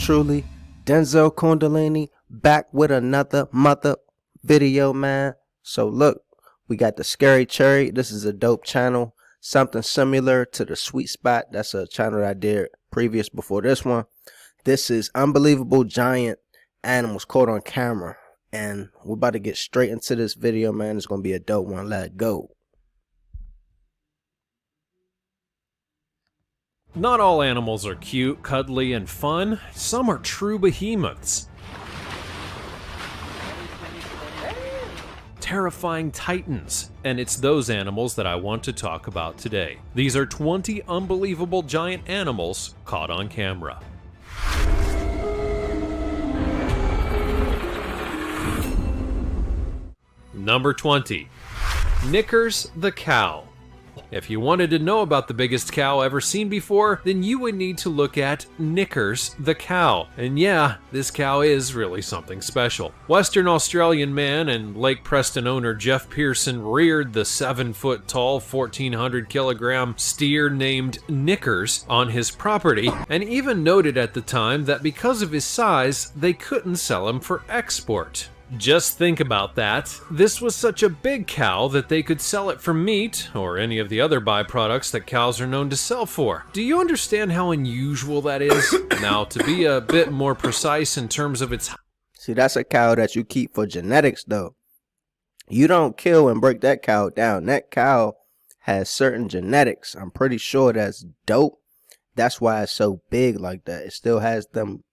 truly, Denzel Kundalini, back with another mother video, man. So look, we got the Scary Cherry. This is a dope channel, something similar to the Sweet Spot. That's a channel that I did previous before this one. This is unbelievable giant animals caught on camera, and we're about to get straight into this video, man. It's gonna be a dope one. Let's go. Not all animals are cute, cuddly, and fun. Some are true behemoths. Terrifying titans. And it's those animals that I want to talk about today. These are 20 unbelievable giant animals caught on camera. Number 20. Knickers the cow. If you wanted to know about the biggest cow ever seen before, then you would need to look at Knickers the cow. And yeah, this cow is really something special. Western Australian man and Lake Preston owner Jeff Pearson reared the 7-foot-tall, 1,400-kilogram steer named Knickers on his property, and even noted at the time that because of his size, they couldn't sell him for export. Just think about that. This was such a big cow that they could sell it for meat, or any of the other byproducts that cows are known to sell for. Do you understand how unusual that is? Now, to be a bit more precise in terms of its... See, that's a cow that you keep for genetics, though. You don't kill and break that cow down. That cow has certain genetics. I'm pretty sure that's dope. That's why it's so big like that. It still has them,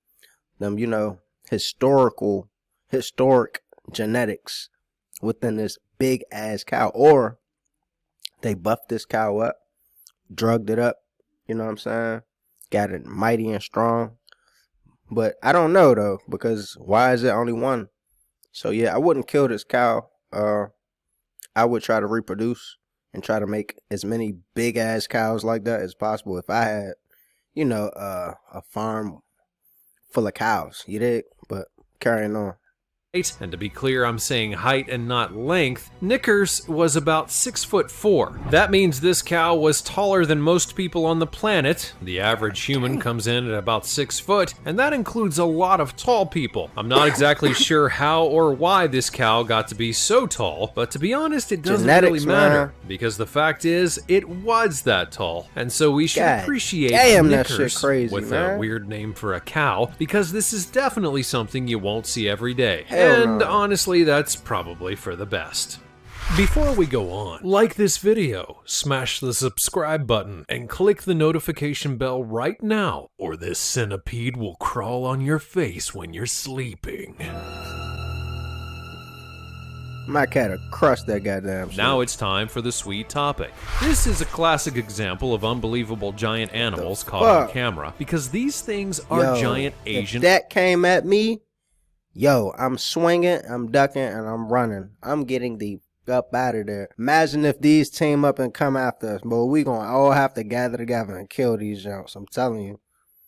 you know, historic genetics within this big ass cow, or they buffed this cow up, drugged it up, you know what I'm saying, got it mighty and strong. But I don't know though, because why is it only one? So yeah, I wouldn't kill this cow. I would try to reproduce and try to make as many big ass cows like that as possible if I had, you know, a farm full of cows, you dig? But carrying on. And to be clear, I'm saying height and not length. Knickers was about 6'4". That means this cow was taller than most people on the planet. The average human comes in at about 6 foot, and that includes a lot of tall people. I'm not exactly sure how or why this cow got to be so tall, but to be honest, it doesn't really matter, because the fact is, it was that tall, and so we should appreciate Knickers with a weird name for a cow, because this is definitely something you won't see every day. And honestly, that's probably for the best. Before we go on, like this video, smash the subscribe button, and click the notification bell right now, or this centipede will crawl on your face when you're sleeping. My cat'll crush that goddamn shit. Now it's time for the sweet topic. This is a classic example of unbelievable giant animals caught on camera, because these things are giant Asian... If that came at me, yo, I'm swinging, I'm ducking, and I'm running. I'm getting the up out of there. Imagine if these team up and come after us, but we gonna all have to gather together and kill these junks. I'm telling you.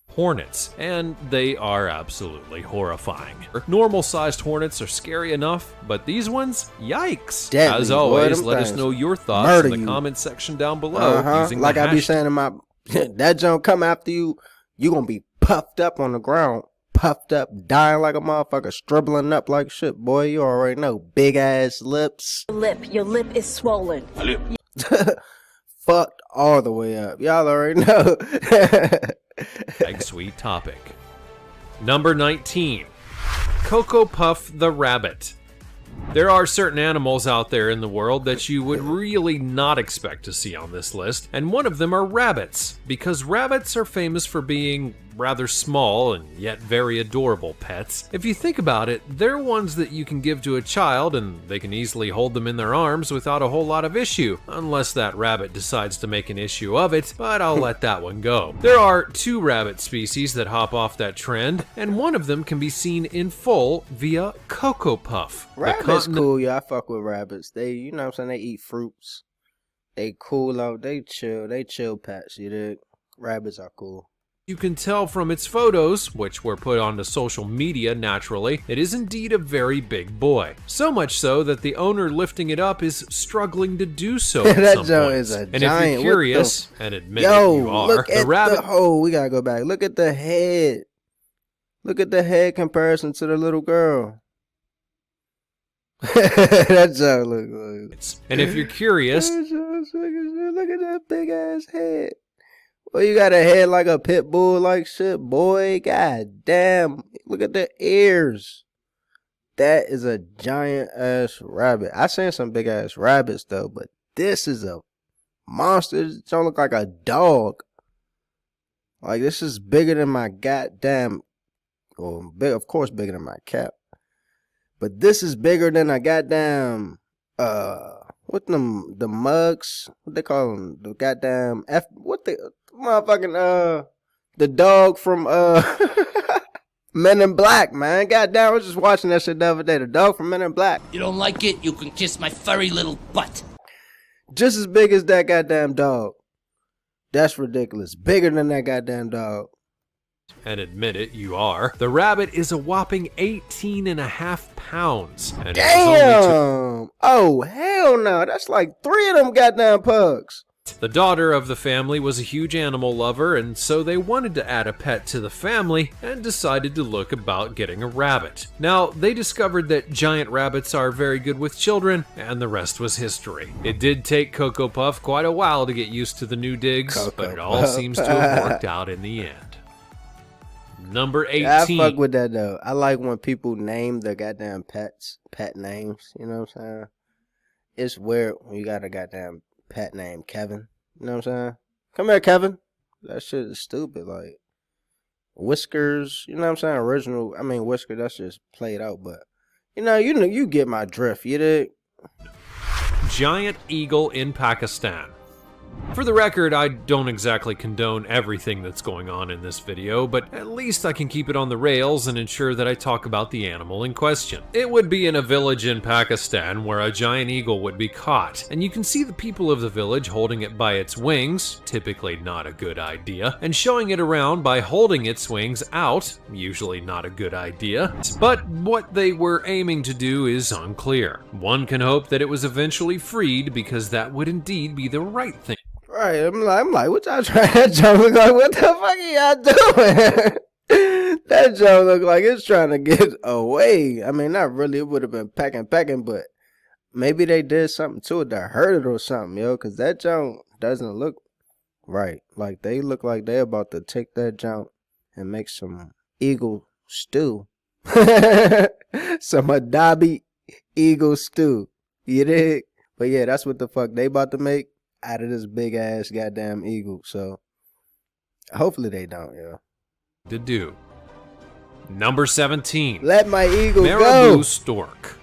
Hornets, and they are absolutely horrifying. Normal-sized hornets are scary enough, but these ones, yikes. Deadly. As always, let us know your thoughts in the comment section down below. Using like I be saying in my, that junk come after you, you gonna be puffed up on the ground. Puffed up, dying like a motherfucker, stribbling up like shit, boy. You already know. Big ass lips. Your lip is swollen. Fucked all the way up. Y'all already know. Big sweet topic. Number 19. Cocoa Puff the rabbit. There are certain animals out there in the world that you would really not expect to see on this list, and one of them are rabbits, because rabbits are famous for being rather small and yet very adorable pets. If you think about it, they're ones that you can give to a child and they can easily hold them in their arms without a whole lot of issue, unless that rabbit decides to make an issue of it, but I'll let that one go. There are 2 rabbit species that hop off that trend, and one of them can be seen in full via Cocoa Puff. Rabbits cool, yeah, I fuck with rabbits. They, you know what I'm saying, they eat fruits. They cool out, they chill pets, you dig? Rabbits are cool. You can tell from its photos, which were put onto social media naturally, it is indeed a very big boy. So much so that the owner lifting it up is struggling to do so at that some joint points. is a And if giant. you're curious, and admit Yo, that you are, look the at rabbit... we gotta go back. Look at the head. Look at the head comparison to the little girl. That joke look like. And if you're curious, Look at that big ass head. Well, you got a head like a pit bull, like shit, boy. God damn. Look at the ears. That is a giant ass rabbit. I seen some big ass rabbits though, but this is a monster. It don't look like a dog. Like, this is bigger than my goddamn, well, big, of course bigger than my cap. But this is bigger than a goddamn, what the mugs, what they call them, the goddamn, the dog from, Men in Black, man. Goddamn, I was just watching that shit the other day. The dog from Men in Black. You don't like it? You can kiss my furry little butt. Just as big as that goddamn dog. That's ridiculous. Bigger than that goddamn dog. and admit it, you are, the rabbit is a whopping 18.5 pounds. And it was only Damn! Oh, hell no. That's like 3 of them goddamn pugs. The daughter of the family was a huge animal lover, and so they wanted to add a pet to the family and decided to look about getting a rabbit. Now, they discovered that giant rabbits are very good with children, and the rest was history. It did take Cocoa Puff quite a while to get used to the new digs, but it all seems to have worked out in the end. Number 18. Yeah, I fuck with that though. I like when people name their goddamn pets, pet names, you know what I'm saying? It's weird when you got a goddamn pet name Kevin, you know what I'm saying? Come here, Kevin. That shit is stupid. Like Whiskers, you know what I'm saying? Original, I mean Whisker, that's just played out, but you know, you get my drift, you dig? Giant eagle in Pakistan. For the record, I don't exactly condone everything that's going on in this video, but at least I can keep it on the rails and ensure that I talk about the animal in question. It would be in a village in Pakistan where a giant eagle would be caught, and you can see the people of the village holding it by its wings, typically not a good idea, and showing it around by holding its wings out, usually not a good idea. But what they were aiming to do is unclear. One can hope that it was eventually freed because that would indeed be the right thing. Right, I'm like, what y'all trying? That joke look like, what the fuck are y'all doing? That joke look like it's trying to get away. I mean, not really. It would have been pecking, but maybe they did something to it that hurt it or something, yo. Because that joke doesn't look right. Like, they look like they about to take that joke and make some eagle stew. Some Adabi eagle stew. You dig? But yeah, that's what the fuck they about to make out of this big ass goddamn eagle. So hopefully they don't, yo. To do. Number 17. Let my eagle Marabou go. stork.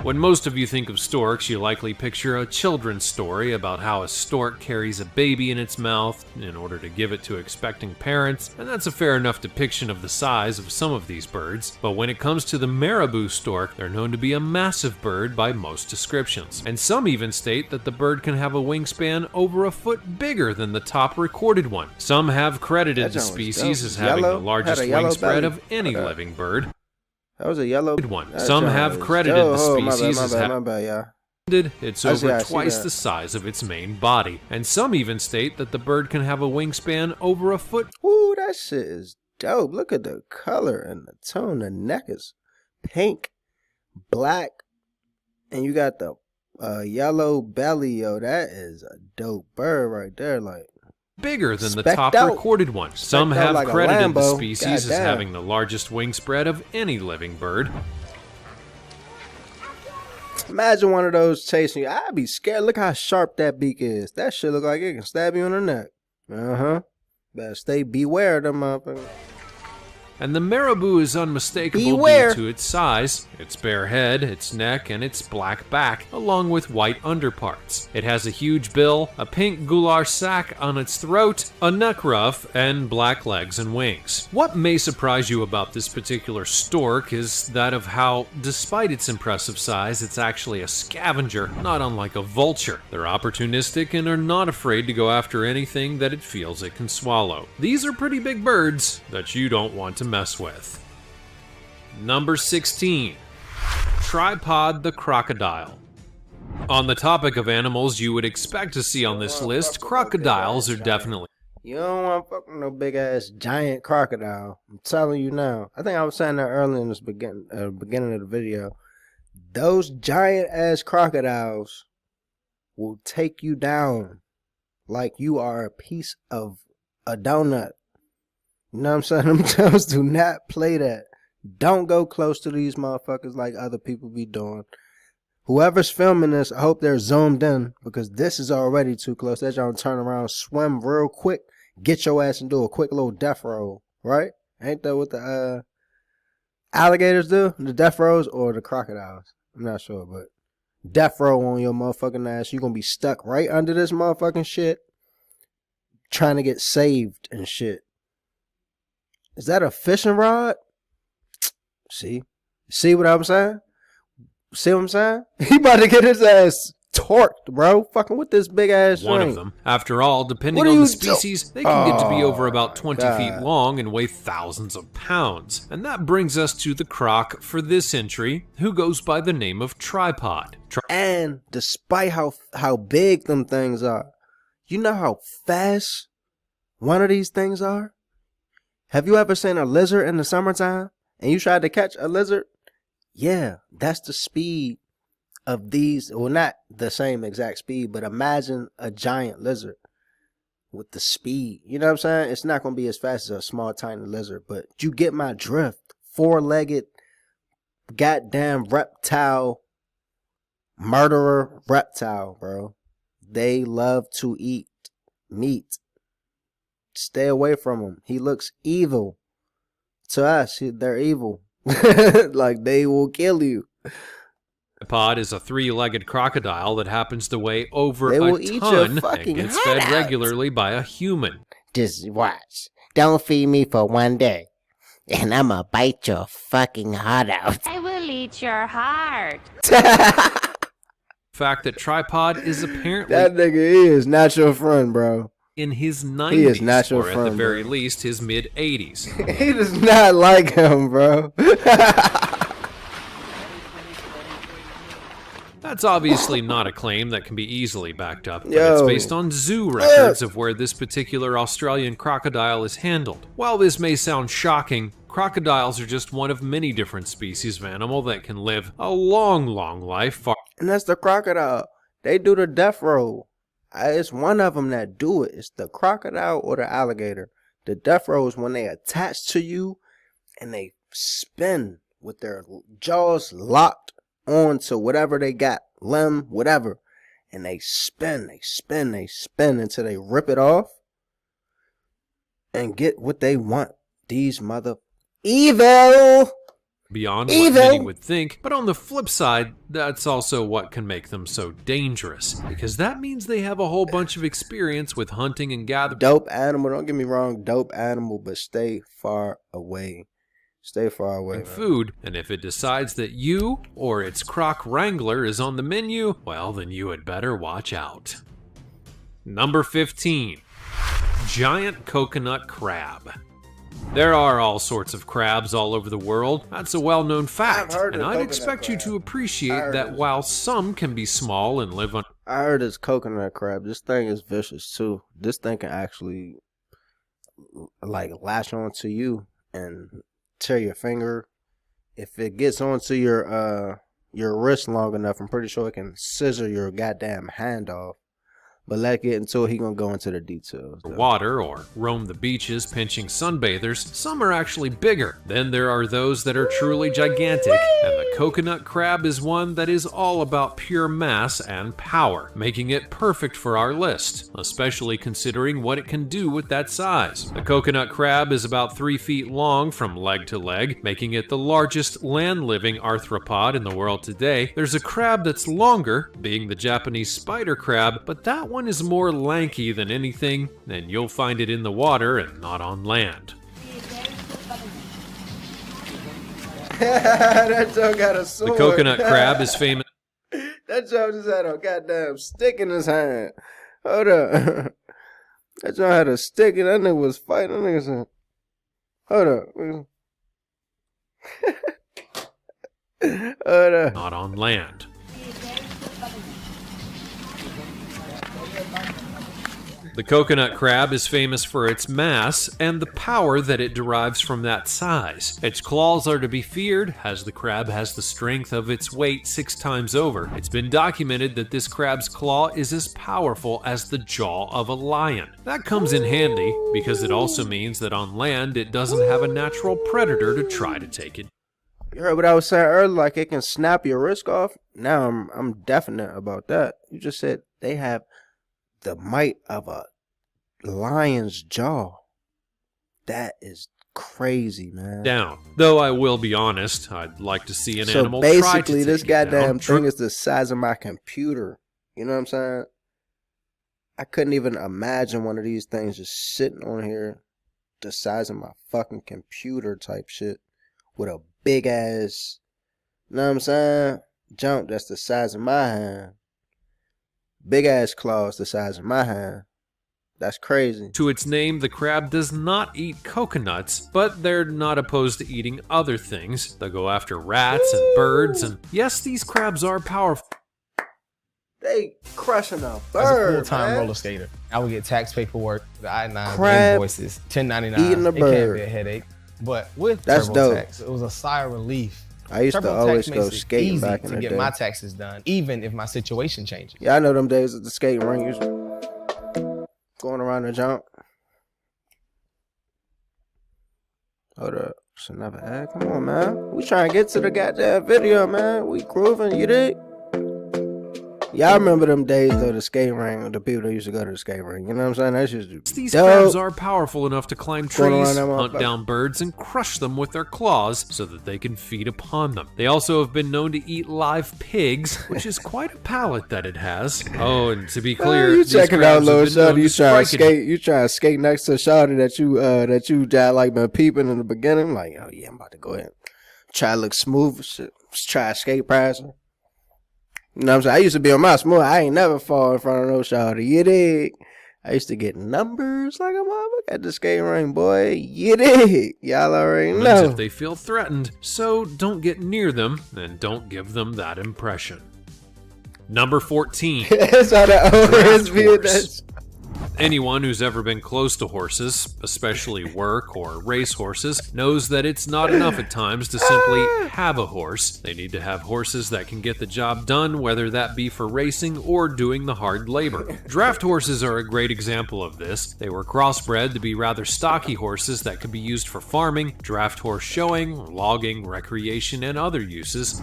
When most of you think of storks, you likely picture a children's story about how a stork carries a baby in its mouth in order to give it to expecting parents, and that's a fair enough depiction of the size of some of these birds. But when it comes to the marabou stork, they're known to be a massive bird by most descriptions, and some even state that the bird can have a wingspan over a foot bigger than the top recorded one. Some have credited the species as having the largest wingspread of any living bird. That was a yellow one. Some have credited the species as having yeah. it's over twice the size of its main body, and some even state that the bird can have a wingspan over a foot. Ooh, that shit is dope. Look at the color and the tone. The neck is pink, black, and you got the yellow belly, yo. That is a dope bird right there. Like, bigger than the top recorded one. Some have like credited the species as having the largest wingspread of any living bird. Imagine one of those chasing you. I'd be scared. Look how sharp that beak is. That shit look like it can stab you in the neck. Better beware of them motherfuckers. And the marabou is unmistakable due to its size, its bare head, its neck, and its black back, along with white underparts. It has a huge bill, a pink goulash sac on its throat, a neck ruff, and black legs and wings. What may surprise you about this particular stork is that of how, despite its impressive size, it's actually a scavenger, not unlike a vulture. They're opportunistic and are not afraid to go after anything that it feels it can swallow. These are pretty big birds that you don't want to mess with. Number 16. Tripod the crocodile. On the topic of animals you would expect to see on this list, crocodiles are definitely You don't want to fuck with no big ass giant crocodile. I'm telling you now. I think I was saying that earlier in this beginning of the video. Those giant ass crocodiles will take you down like you are a piece of a donut. You know what I'm saying? Them toes do not play that. Don't go close to these motherfuckers like other people be doing. Whoever's filming this, I hope they're zoomed in because this is already too close. That y'all turn around, swim real quick, get your ass and do a quick little death roll, right? Ain't that what the alligators do? The death rolls or the crocodiles? I'm not sure, but death roll on your motherfucking ass. You're gonna be stuck right under this motherfucking shit trying to get saved and shit. Is that a fishing rod? See what I'm saying? See what I'm saying? He about to get his ass torqued, bro. Fucking with this big ass One thing. of them. After all, depending on the species, they can get to be over about 20 feet long and weigh thousands of pounds. And that brings us to the croc for this entry, who goes by the name of tripod. And despite how big them things are, you know how fast one of these things are? Have you ever seen a lizard in the summertime and you tried to catch a lizard? Yeah, that's the speed of these. Well, not the same exact speed, but imagine a giant lizard with the speed. You know what I'm saying? It's not going to be as fast as a small, tiny lizard, but you get my drift. 4-legged, goddamn reptile, murderer reptile, bro. They love to eat meat. Stay away from him. He looks evil. To us, they're evil. Like, they will kill you. Tripod is a 3-legged crocodile that happens to weigh over They will a eat ton your fucking and gets head fed out. regularly by a human. Just watch. Don't feed me for one day, and I'ma bite your fucking heart out. I will eat your heart. Fact that Tripod is apparently That nigga is not your friend, bro. in his 90s, He is not your or at friend, the very bro. least his mid-80s. He does not like him, bro. That's obviously not a claim that can be easily backed up, but Yo. it's based on zoo records of where this particular Australian crocodile is handled. While this may sound shocking, crocodiles are just one of many different species of animal that can live a long, long life far And that's the crocodile. They do the death roll. It's one of them that do it. It's the crocodile or the alligator. The death roll is when they attach to you and they spin with their jaws locked onto whatever they got, limb, whatever. And they spin until they rip it off and get what they want. These mother evil. beyond Evil. what many would think, but on the flip side, that's also what can make them so dangerous, because that means they have a whole bunch of experience with hunting and gathering Dope animal. Don't get me wrong. Dope animal, but stay far away. Stay far away. Man. food, and if it decides that you or its croc wrangler is on the menu, well, then you had better watch out. Number 15. Giant coconut crab. There are all sorts of crabs all over the world. That's a well-known fact, I've heard and of I'd coconut expect you crab. to I appreciate heard that of- while some can be small and live on I heard it's coconut crab. This thing is vicious too. This thing can actually like lash onto you and tear your finger. If it gets onto your wrist long enough, I'm pretty sure it can scissor your goddamn hand off. But let's get into it. He gonna go into the details. though. water or roam the beaches pinching sunbathers. Some are actually bigger. Then there are those that are truly gigantic, and the coconut crab is one that is all about pure mass and power, making it perfect for our list, especially considering what it can do with that size. The coconut crab is about 3 feet long from leg to leg, making it the largest land-living arthropod in the world today. There's a crab that's longer, being the Japanese spider crab, but that one is more lanky than anything, and you'll find it in the water and not on land. That joke got a The sword. coconut crab is famous That joke just had a goddamn stick in his hand. Hold up. That joke had a stick and that nigga was fighting. That nigga said, hold up. Hold up. not on land. The coconut crab is famous for its mass and the power that it derives from that size. Its claws are to be feared, as the crab has the strength of its weight 6 times over. It's been documented that this crab's claw is as powerful as the jaw of a lion. That comes in handy because it also means that on land it doesn't have a natural predator to try to take it. You heard what I was saying earlier, like it can snap your wrist off? Now I'm definite about that. You just said they have the might of a lion's jaw. That is crazy, man. Down. Though I will be honest, I'd like to see an So animal try to basically, this take it down. goddamn thing is the size of my computer. You know what I'm saying? I couldn't even imagine one of these things just sitting on here the size of my fucking computer type shit with a big ass, you know what I'm saying? Jump that's the size of my hand. Big ass claws the size of my hand. That's crazy. To its name, the crab does not eat coconuts, but they're not opposed to eating other things. They'll go after rats and birds, and yes, these crabs are powerful. They crushing a As a bird, full-time man. roller skater, I would get tax paperwork, the I-9 Crab invoices, 1099. eating a It can't bird. be a headache. But with That's dope. TurboTax, it was a sigh of relief. I used to TurboTax always makes go it skating easy back in to the get day. my taxes done, even if my situation changes. Yeah, I know them days at the skating rink. You going around the jump. Hold up. It's another ad. Come on, man. We trying to get to the goddamn video, man. We grooving, you dig? Y'all remember them days though, the skating rink, the people that used to go to the skating rink. You know what I'm saying? That's just These dope. crabs are powerful enough to climb Going around trees, that hunt motherfucker. down birds, and crush them with their claws so that they can feed upon them. They also have been known to eat live pigs, which is quite a palate that it has. Oh, and to be clear, you these checking out crabs little have been known shawty. You to trying to strike at- skate? You trying to skate next to shawty that you just like been peeping in the beginning? Like, oh yeah, I'm about to go ahead, try to look smooth, shit. Try to skate past her. You know what I'm saying? I used to be on my smooth. I ain't never fall in front of no shawty. You dig? I used to get numbers like a motherfucker at the skating rink, boy. You dig? Y'all already know. if they feel threatened, so don't get near them and don't give them that impression. Number 14. That's how the owners Draft view horse. that. Anyone who's ever been close to horses, especially work or race horses, knows that it's not enough at times to simply have a horse. They need to have horses that can get the job done, whether that be for racing or doing the hard labor. Draft horses are a great example of this. They were crossbred to be rather stocky horses that could be used for farming, draft horse showing, logging, recreation, and other uses.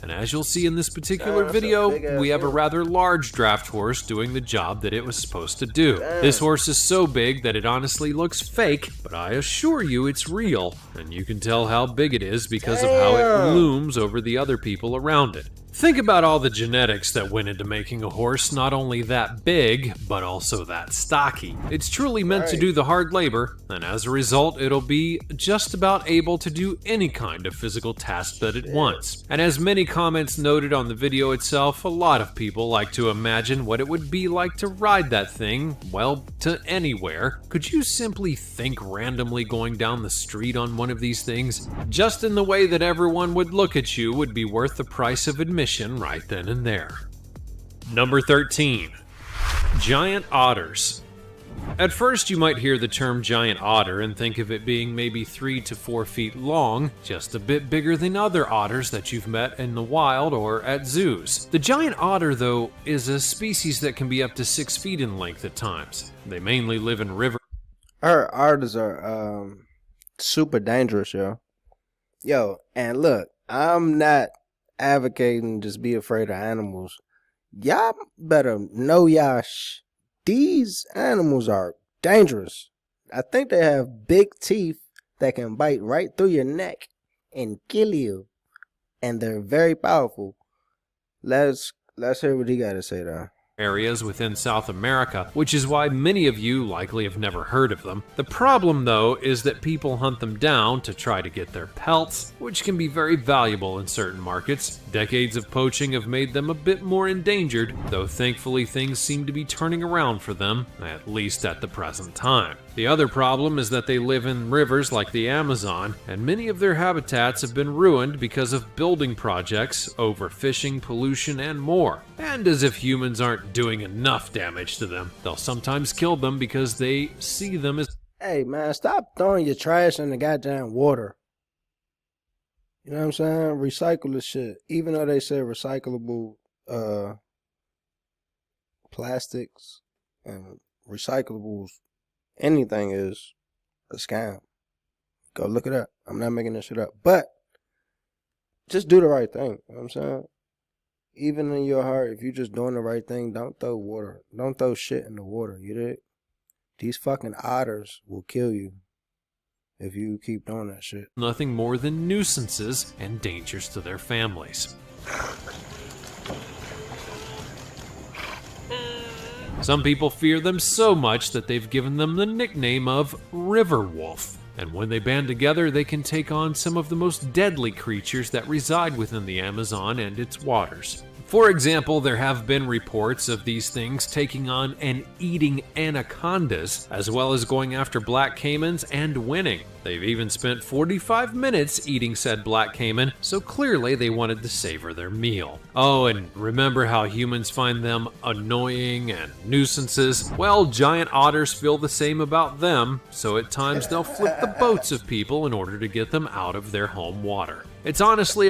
And as you'll see in this particular Damn, that's a video, big-ass we have a horse. rather large draft horse doing the job that it was supposed to do. This horse is so big that it honestly looks fake, but I assure you it's real, and you can tell how big it is because of how it Damn. looms over the other people around it. Think about all the genetics that went into making a horse not only that big, but also that stocky. It's truly meant to Right. do the hard labor, and as a result, it'll be just about able to do any kind of physical task that it wants. And as many comments noted on the video itself, a lot of people like to imagine what it would be like to ride that thing, well, to anywhere. Could you simply think randomly going down the street on one of these things? Just in the way that everyone would look at you would be worth the price of admission right then and there. Number 13. Giant otters. At first, you might hear the term giant otter and think of it being maybe 3 to 4 feet long, just a bit bigger than other otters that you've met in the wild or at zoos. The giant otter, though, is a species that can be up to 6 feet in length at times. They mainly live in rivers. Our otters are super dangerous, yo. Yo, and look, I'm not advocating just be afraid of animals. Y'all better know these animals are dangerous. I think they have big teeth that can bite right through your neck and kill you. And they're very powerful. Let's hear what he got to say though. areas within South America, which is why many of you likely have never heard of them. The problem, though, is that people hunt them down to try to get their pelts, which can be very valuable in certain markets. Decades of poaching have made them a bit more endangered, though thankfully things seem to be turning around for them, at least at the present time. The other problem is that they live in rivers like the Amazon, and many of their habitats have been ruined because of building projects, overfishing, pollution, and more. And as if humans aren't doing enough damage to them, they'll sometimes kill them because they see them as... Hey, man, stop throwing your trash in the goddamn water. You know what I'm saying? Recycle the shit. Even though they say recyclable plastics and recyclables, anything is a scam. Go look it up. I'm not making this shit up. But just do the right thing. You know what I'm saying? Even in your heart, if you're just doing the right thing, don't throw water. Don't throw shit in the water. You dig? These fucking otters will kill you if you keep doing that shit. nothing more than nuisances and dangers to their families. Some people fear them so much that they've given them the nickname of river wolf. And when they band together, they can take on some of the most deadly creatures that reside within the Amazon and its waters. For example, there have been reports of these things taking on and eating anacondas, as well as going after black caimans and winning. They've even spent 45 minutes eating said black caiman, so clearly they wanted to savor their meal. Oh, and remember how humans find them annoying and nuisances? Well, giant otters feel the same about them, so at times they'll flip the boats of people in order to get them out of their home water. It's honestly...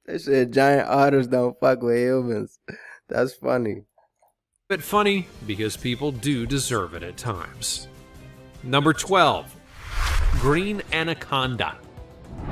They said giant otters don't fuck with humans. That's funny. bit funny because people do deserve it at times. Number 12, green anaconda.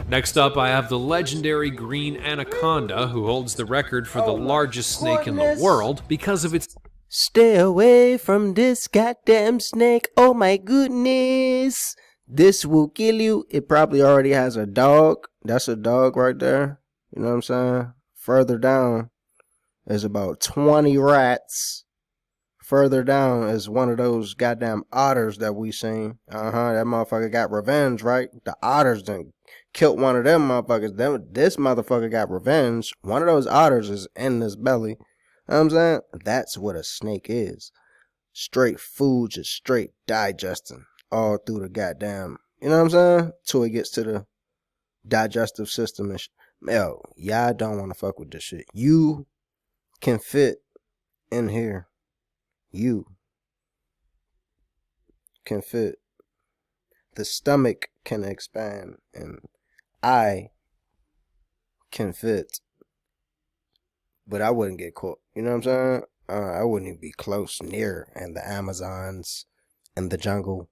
Next up, I have the legendary green anaconda, who holds the record for the largest snake in the world because of its... Stay away from this goddamn snake. Oh my goodness. This will kill you. It probably already has a dog. That's a dog right there. You know what I'm saying? Further down is about 20 rats. Further down is one of those goddamn otters that we seen. That motherfucker got revenge, right? The otters done killed one of them motherfuckers. This motherfucker got revenge. One of those otters is in this belly. You know what I'm saying? That's what a snake is. Straight food, just straight digesting all through the goddamn, you know what I'm saying? Till it gets to the digestive system and yo, y'all don't want to fuck with this shit. You can fit in here. You can fit. The stomach can expand and I can fit. But I wouldn't get caught. You know what I'm saying? I wouldn't even be close near in the Amazons and the jungle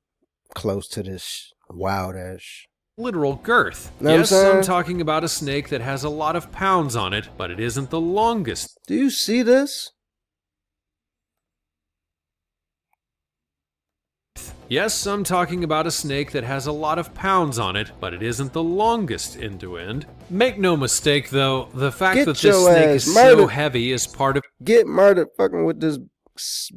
close to this wild ass. literal girth. Know what I'm Yes, saying? I'm talking about a snake that has a lot of pounds on it, but it isn't the longest. Do you see this? Yes, I'm talking about a snake that has a lot of pounds on it, but it isn't the longest end to end. Make no mistake though, the fact Get that this your snake ass is so murdered. heavy is part of Get murdered fucking with this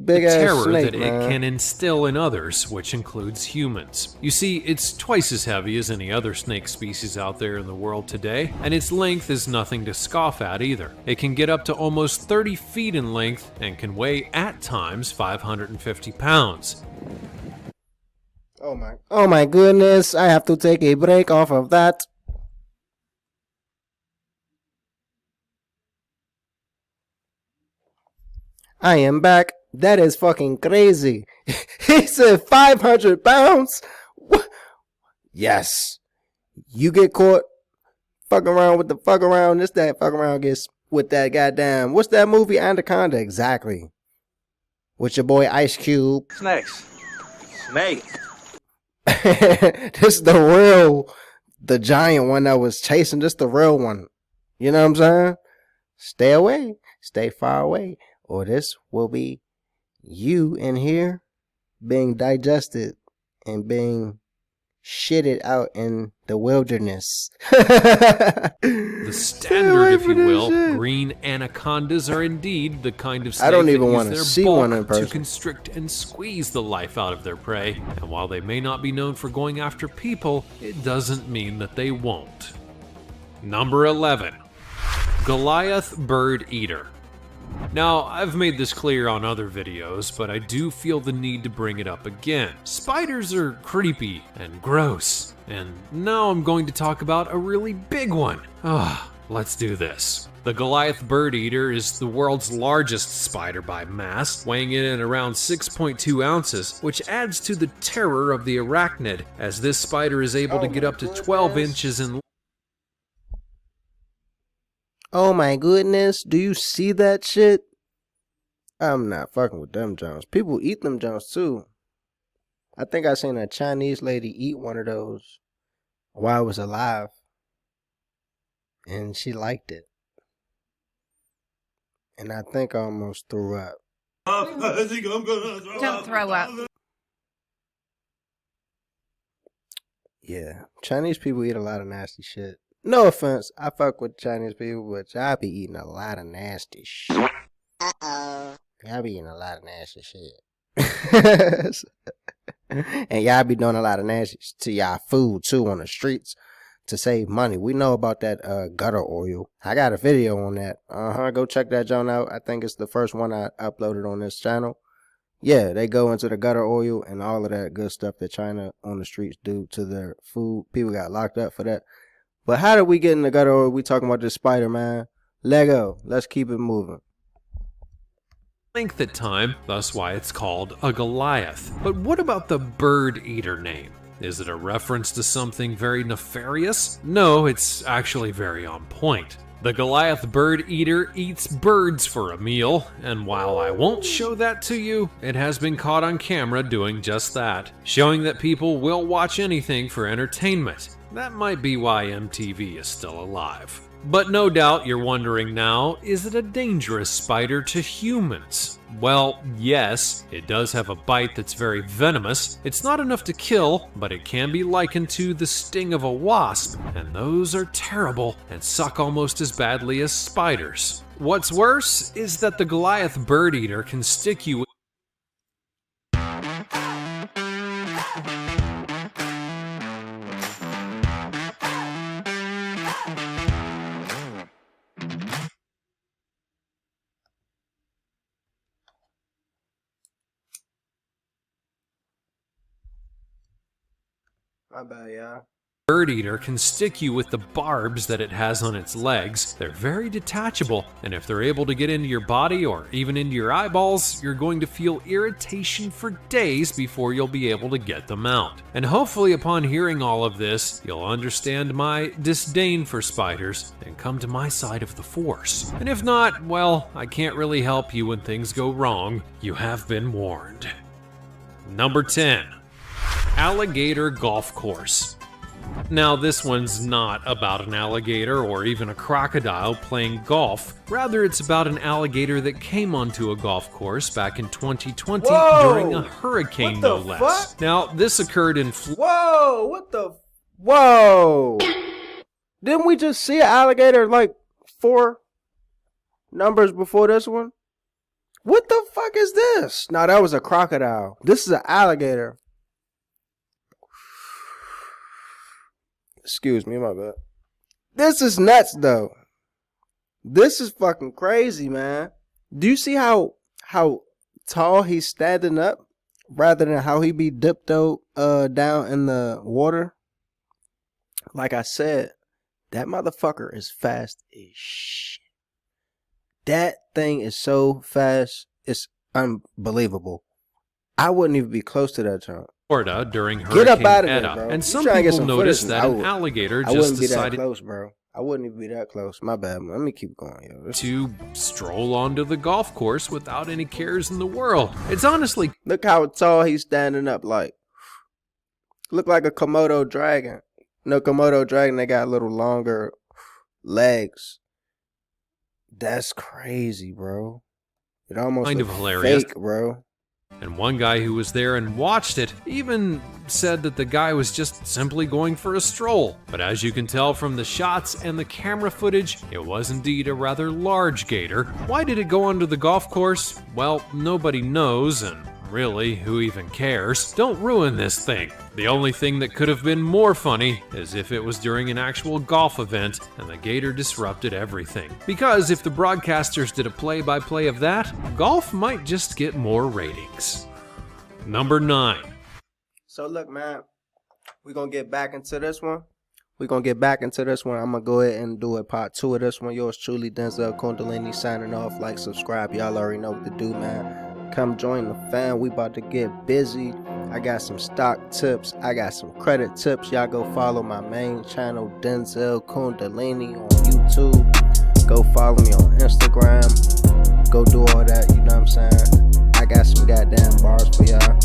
big the ass terror snake, that man. it can instill in others, which includes humans. You see, it's twice as heavy as any other snake species out there in the world today, and its length is nothing to scoff at either. It can get up to almost 30 feet in length and can weigh, at times, 550 pounds. Oh my goodness, I have to take a break off of that. I am back. That is fucking crazy. He said 500 pounds? What? Yes. You get caught fucking around with the fuck around. This that fuck around gets with that goddamn. What's that movie? Anaconda. Exactly. With your boy Ice Cube. Snakes. Snake. This the giant one that was chasing. This the real one. You know what I'm saying? Stay away. Stay far away. Or this will be you in here being digested and being shit it out in the wilderness. The standard, if you will, shit. green anacondas are indeed the kind of snake I don't that even use wanna their see bulk one in to person. constrict and squeeze the life out of their prey. And while they may not be known for going after people, it doesn't mean that they won't. Number 11. Goliath Bird Eater. Now, I've made this clear on other videos, but I do feel the need to bring it up again. Spiders are creepy and gross, and now I'm going to talk about a really big one. Let's do this. The Goliath Bird Eater is the world's largest spider by mass, weighing in at around 6.2 ounces, which adds to the terror of the arachnid, as this spider is able to get up to 12 inches in length. Oh my goodness, do you see that shit? I'm not fucking with them Jones. People eat them Jones too. I think I seen a Chinese lady eat one of those while I was alive. And she liked it. And I think I almost threw up. Don't throw up. Yeah, Chinese people eat a lot of nasty shit. No offense, I fuck with Chinese people, but y'all be eating a lot of nasty shit. Y'all be eating a lot of nasty shit. And y'all be doing a lot of nasty to y'all food too on the streets to save money. We know about that gutter oil. I got a video on that. Go check that joint out. I think it's the first one I uploaded on this channel. Yeah, they go into the gutter oil and all of that good stuff that China on the streets do to their food. People got locked up for that. But how did we get in the gutter oil? We talking about this spider, man. Lego, let's keep it moving. At time, thus why it's called a Goliath. But what about the Bird Eater name? Is it a reference to something very nefarious? No, it's actually very on point. The Goliath Bird Eater eats birds for a meal, and while I won't show that to you, it has been caught on camera doing just that, showing that people will watch anything for entertainment. That might be why MTV is still alive. But no doubt you're wondering now, is it a dangerous spider to humans? Well, yes, it does have a bite that's very venomous. It's not enough to kill, but it can be likened to the sting of a wasp, and those are terrible and suck almost as badly as spiders. What's worse is that the Goliath Bird Eater can stick you My bad, y'all. Bird Eater can stick you with the barbs that it has on its legs. They're very detachable, and if they're able to get into your body or even into your eyeballs, you're going to feel irritation for days before you'll be able to get them out. And hopefully upon hearing all of this, you'll understand my disdain for spiders and come to my side of the force. And if not, well, I can't really help you when things go wrong. You have been warned. Number 10. Alligator Golf Course. Now, this one's not about an alligator or even a crocodile playing golf. Rather, it's about an alligator that came onto a golf course back in 2020 during a hurricane, no less. Now, this occurred in Whoa, what the? Whoa! Didn't we just see an alligator like 4 numbers before this one? What the fuck is this? No, that was a crocodile. This is an alligator. Excuse me, my bad. This is nuts, though. This is fucking crazy, man. Do you see how tall he's standing up rather than how he be dipped down in the water? Like I said, that motherfucker is fast as shit. That thing is so fast, it's unbelievable. I wouldn't even be close to that jump. Florida during Get up Hurricane out of there, Eta, bro. and You some trying to get people some noticed footage? that an alligator I just wouldn't be that decided close, bro. I wouldn't even be that close. My bad. Let me keep going, yo. to stroll onto the golf course without any cares in the world. It's honestly Look how tall he's standing up, like. Look like a Komodo dragon. No, Komodo dragon, they got a little longer legs. That's crazy, bro. It almost kind of look hilarious. fake, bro. And one guy who was there and watched it even said that the guy was just simply going for a stroll. But as you can tell from the shots and the camera footage, it was indeed a rather large gator. Why did it go onto the golf course? Well, nobody knows, and really, who even cares? Don't ruin this thing. The only thing that could have been more funny is if it was during an actual golf event and the gator disrupted everything. Because if the broadcasters did a play-by-play of that, golf might just get more ratings. Number 9. So look, man, we're going to get back into this one. I'm going to go ahead and do a part 2 of this one. Yours truly, Denzel Kundalini, signing off. Like, subscribe. Y'all already know what to do, man. Come join the fam. We about to get busy. I got some stock tips. I got some credit tips. Y'all go follow my main channel, Denzel Kundalini, on YouTube. Go follow me on Instagram. Go do all that, you know what I'm saying? I got some goddamn bars for y'all.